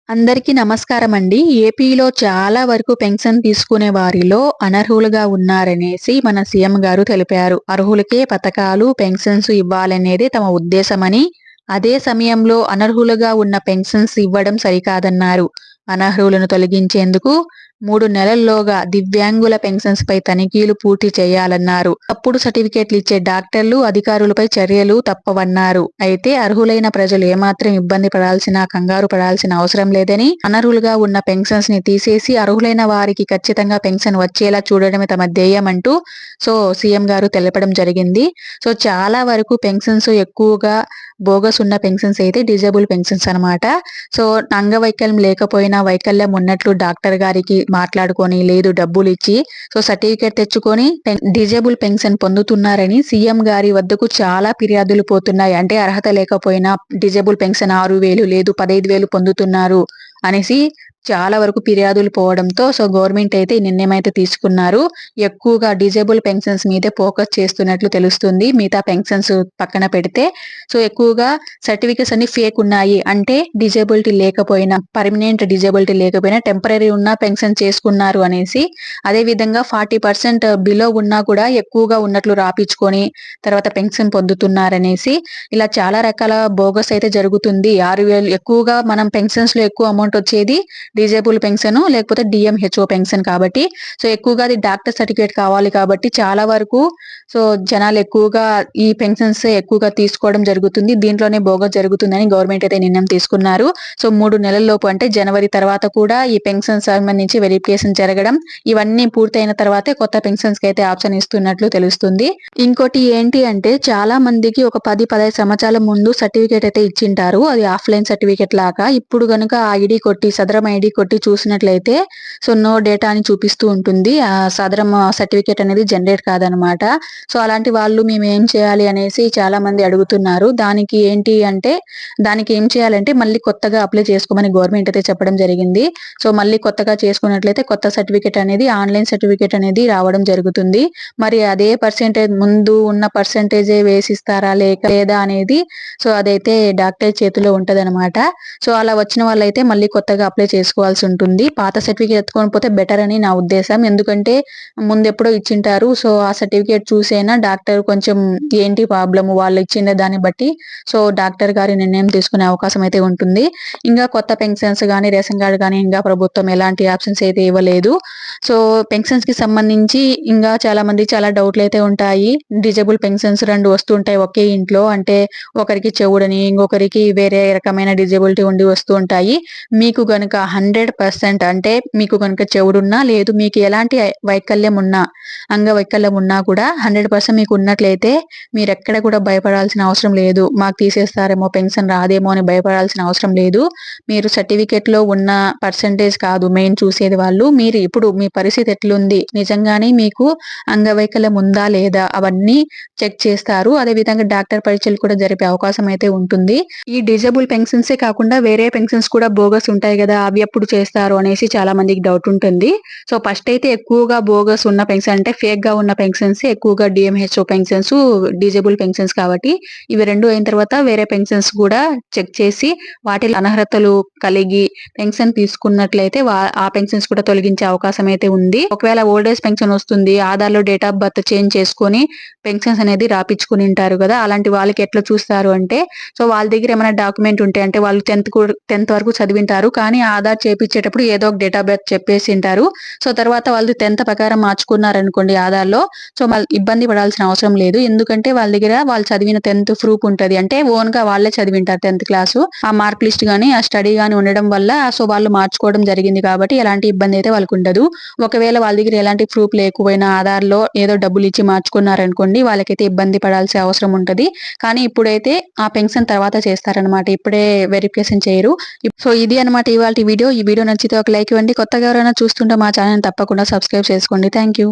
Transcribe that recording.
అందరికీ నమస్కారం అండి. ఏపీలో చాలా వరకు పెన్షన్ తీసుకునే వారిలో అనర్హులుగా ఉన్నారనేసి మన సీఎం గారు తెలిపారు. అర్హులకే పథకాలు, పెన్షన్స్ ఇవ్వాలనేదే తమ ఉద్దేశమని, అదే సమయంలో అనర్హులుగా ఉన్న పెన్షన్స్ ఇవ్వడం సరికాదన్నారు. అనర్హులను తొలగించేందుకు 3 నెలల్లోగా దివ్యాంగుల పెన్షన్స్ పై తనిఖీలు పూర్తి చేయాలన్నారు. తప్పుడు సర్టిఫికేట్లు ఇచ్చే డాక్టర్లు, అధికారులపై చర్యలు తప్పవన్నారు. అయితే అర్హులైన ప్రజలు ఏమాత్రం ఇబ్బంది కంగారు పడాల్సిన అవసరం లేదని, అనర్హులుగా ఉన్న పెన్షన్స్ ని తీసేసి అర్హులైన వారికి ఖచ్చితంగా పెన్షన్ వచ్చేలా చూడడమే తమ ధ్యేయమంటూ సీఎం గారు తెలపడం జరిగింది. చాలా వరకు పెన్షన్స్ ఎక్కువగా బోగస్ ఉన్న పెన్షన్స్ అయితే డిజేబుల్ పెన్షన్స్ అనమాట. అంగవైకల్యం లేకపోయినా వైకల్యం ఉన్నట్లు డాక్టర్ గారికి మాట్లాడుకొని లేదు డబ్బులు ఇచ్చి సర్టిఫికేట్ తెచ్చుకొని డిజేబుల్ పెన్షన్ పొందుతున్నారని సీఎం గారి వద్దకు చాలా ఫిర్యాదులు పోతున్నాయి. అంటే అర్హత లేకపోయినా డిజేబుల్ పెన్షన్ 6,000 లేదు 15,000 పొందుతున్నారు అనేసి చాలా వరకు ఫిర్యాదులు పోవడంతో గవర్నమెంట్ అయితే ఈ నిర్ణయం అయితే తీసుకున్నారు. ఎక్కువగా డిజేబుల్ పెన్షన్స్ మీదే ఫోకస్ చేస్తున్నట్లు తెలుస్తుంది. మిగతా పెన్షన్స్ పక్కన పెడితే ఎక్కువగా సర్టిఫికేట్స్ అన్ని ఫేక్ ఉన్నాయి. అంటే డిజేబిలిటీ లేకపోయినా, పర్మనెంట్ డిజేబిలిటీ లేకపోయినా టెంపరరీ ఉన్న పెన్షన్ చేసుకున్నారు అనేసి, అదే విధంగా 40% బిలో ఉన్నా కూడా ఎక్కువగా ఉన్నట్లు రాపించుకొని తర్వాత పెన్షన్ పొందుతున్నారనేసి ఇలా చాలా రకాల బోగస్ అయితే జరుగుతుంది. 6,000 ఎక్కువగా మనం పెన్షన్స్ లో ఎక్కువ అమౌంట్ వచ్చేది డిజేబుల్ పెన్షన్ లేకపోతే డిఎంహెచ్ఓ పెన్షన్ కాబట్టి ఎక్కువగా అది డాక్టర్ సర్టిఫికేట్ కావాలి కాబట్టి చాలా వరకు జనాలు ఎక్కువగా ఈ పెన్షన్స్ ఎక్కువగా తీసుకోవడం జరుగుతుంది. దీంట్లోనే బోగస్ జరుగుతుందని గవర్నమెంట్ అయితే నిర్ణయం తీసుకున్నారు. 3 నెలల లోపు అంటే జనవరి తర్వాత కూడా ఈ పెన్షన్ సంబంధించి వెరిఫికేషన్ జరగడం, ఇవన్నీ పూర్తయిన తర్వాతే కొత్త పెన్షన్స్ కి అయితే ఆప్షన్ ఇస్తున్నట్లు తెలుస్తుంది. ఇంకోటి ఏంటి అంటే చాలా మందికి ఒక 10-15 సంవత్సరాల ముందు సర్టిఫికేట్ అయితే ఇచ్చింటారు. అది ఆఫ్లైన్ సర్టిఫికేట్ లాగా. ఇప్పుడు గనుక ఐడి కొట్టి సదరం ఐడి కొట్టి చూసినట్లయితే నో డేటా అని చూపిస్తూ ఉంటుంది. ఆ సదరం సర్టిఫికేట్ అనేది జనరేట్ కాదనమాట. అలాంటి వాళ్ళు మేము ఏం చేయాలి అనేసి చాలా మంది అడుగుతున్నారు. దానికి ఏం చేయాలంటే మళ్ళీ కొత్తగా అప్లై చేసుకోమని గవర్నమెంట్ అయితే చెప్పడం జరిగింది. మళ్ళీ కొత్తగా చేసుకున్నట్లయితే కొత్త సర్టిఫికేట్ అనేది ఆన్లైన్ సర్టిఫికేట్ అనేది రావడం జరుగుతుంది. మరి అదే పర్సెంటేజ్ ముందు ఉన్న పర్సెంటేజే వేసిస్తారా లేదా అనేది అదైతే డాక్టర్ చేతిలో ఉంటదన్నమాట. అలా వచ్చిన వాళ్ళైతే మళ్ళీ కొత్తగా అప్లై చేసుకోవాల్సి ఉంటుంది. పాత సర్టిఫికేట్ ఎత్తుకొని పోతే బెటర్ అని నా ఉద్దేశం. ఎందుకంటే ముందు ఎప్పుడో ఇచ్చింటారు. ఆ సర్టిఫికేట్ చూసైనా డాక్టర్ కొంచెం ఏంటి ప్రాబ్లమ్ వాళ్ళు ఇచ్చిన దాన్ని బట్టి డాక్టర్ గారి నిర్ణయం తీసుకునే అవకాశం అయితే ఉంటుంది. ఇంకా కొత్త పెన్షన్స్ గానీ రేషన్ కార్డు కానీ ఇంకా ప్రభుత్వం ఎలాంటి ఆప్షన్స్ అయితే ఇవ్వలేదు. పెన్షన్స్ కి సంబంధించి ఇంకా చాలా డౌట్లు అయితే ఉంటాయి. డిజేబుల్ పెన్షన్స్ 2 వస్తుంటాయి ఒకే ఇంట్లో. అంటే ఒకరికి చెవుడని ఇంకొకరికి వేరే రకమైన డిజేబిలిటీ ఉండి వస్తూ ఉంటాయి. మీకు గనుక 100% అంటే మీకు గనుక చెవుడున్నా లేదు మీకు ఎలాంటి వైకల్యం ఉన్నా అంగవైకల్యం ఉన్నా కూడా 100% మీకు ఉన్నట్లయితే మీరు ఎక్కడ కూడా భయపడాల్సిన అవసరం లేదు. మాకు తీసేస్తారేమో పెన్షన్ రాదేమో అని భయపడాల్సిన అవసరం లేదు. మీరు సర్టిఫికేట్ లో ఉన్న పర్సెంటేజ్ కాదు మెయిన్ చూసేది వాళ్ళు. మీరు ఇప్పుడు మీ పరిస్థితి ఎట్లుంది, నిజంగానే మీకు అంగవైకల్యం ఉందా లేదా అవన్నీ చెక్ చేస్తారు. అదే విధంగా డాక్టర్ పరీక్షలు కూడా జరిపే అవకాశం అయితే ఉంటుంది. ఈ డిజేబుల్ పెన్షన్సే కాకుండా వేరే పెన్షన్స్ కూడా బోగస్ ఉంటాయి కదా, అవి ఎప్పుడు చేస్తారు అనేసి చాలా మందికి డౌట్ ఉంటుంది. ఫస్ట్ అయితే ఎక్కువగా బోగస్ ఉన్న పెన్షన్ అంటే ఫేక్ గా ఉన్న పెన్షన్స్ ఎక్కువగా డిఎంహెచ్ఓ పెన్షన్స్, డిజేబుల్ పెన్షన్స్ కాబట్టి ఇవి 2 అయిన తర్వాత వేరే పెన్షన్స్ కూడా చెక్ చేసి వాటిలో అనర్హతలు కలిగి పెన్షన్ తీసుకున్నట్లయితే ఆ పెన్షన్స్ కూడా తొలగించే అవకాశం అయితే ఉంది. ఒకవేళ ఓల్డ్ ఏజ్ పెన్షన్ వస్తుంది, ఆధార్ లో డేట్ ఆఫ్ బర్త్ చేంజ్ చేసుకొని పెన్షన్స్ అనేది రాపించుకుని ఉంటారు కదా, అలాంటి వాళ్ళకి ఎట్లా చూస్తారు అంటే వాళ్ళ దగ్గర ఏమైనా డాక్యుమెంట్ ఉంటే అంటే వాళ్ళు 10th వరకు చదివింటారు కానీ ఆధార్ చేపించేటప్పుడు ఏదో ఒక డేట్ ఆఫ్ బర్త్ చెప్పేసి ఉంటారు. తర్వాత వాళ్ళు 10th ప్రకారం మార్చుకున్నారనుకోండి ఆధార్ లో ఇబ్బంది పడాల్సిన అవసరం లేదు. ఎందుకంటే వాళ్ళ దగ్గర వాళ్ళు చదివిన 10th ప్రూఫ్ ఉంటది. అంటే ఓన్ గా వాళ్ళే చదివింటారు 10th క్లాసు. ఆ మార్క్ లిస్ట్ గానీ ఆ స్టడీ గానీ ఉండడం వల్ల వాళ్ళు మార్చుకోవడం జరిగింది కాబట్టి ఎలాంటి ఇబ్బంది అయితే వాళ్ళకు ఉండదు. ఒకవేళ వాళ్ళ దగ్గర ఎలాంటి ప్రూఫ్ లేకపోయినా ఆధార్ లో ఏదో డబ్బులు ఇచ్చి మార్చుకున్నారనుకోండి వాళ్ళకైతే ఇబ్బంది పడాల్సిన అవసరం ఉంటది. కానీ ఇప్పుడైతే ఆ పెన్షన్ తర్వాత చేస్తారనమాట, ఇప్పుడే వెరిఫికేషన్ చేయరు. ఇది అనమాట ఇవాల్టి వీడియో. ఈ వీడియో నచ్చితే ఒక లైక్ ఇవ్వండి. కొత్తగా ఎవరైనా చూస్తుంటే మా ఛానల్ తప్పకుండా సబ్స్క్రైబ్ చేసుకోండి. Thank you.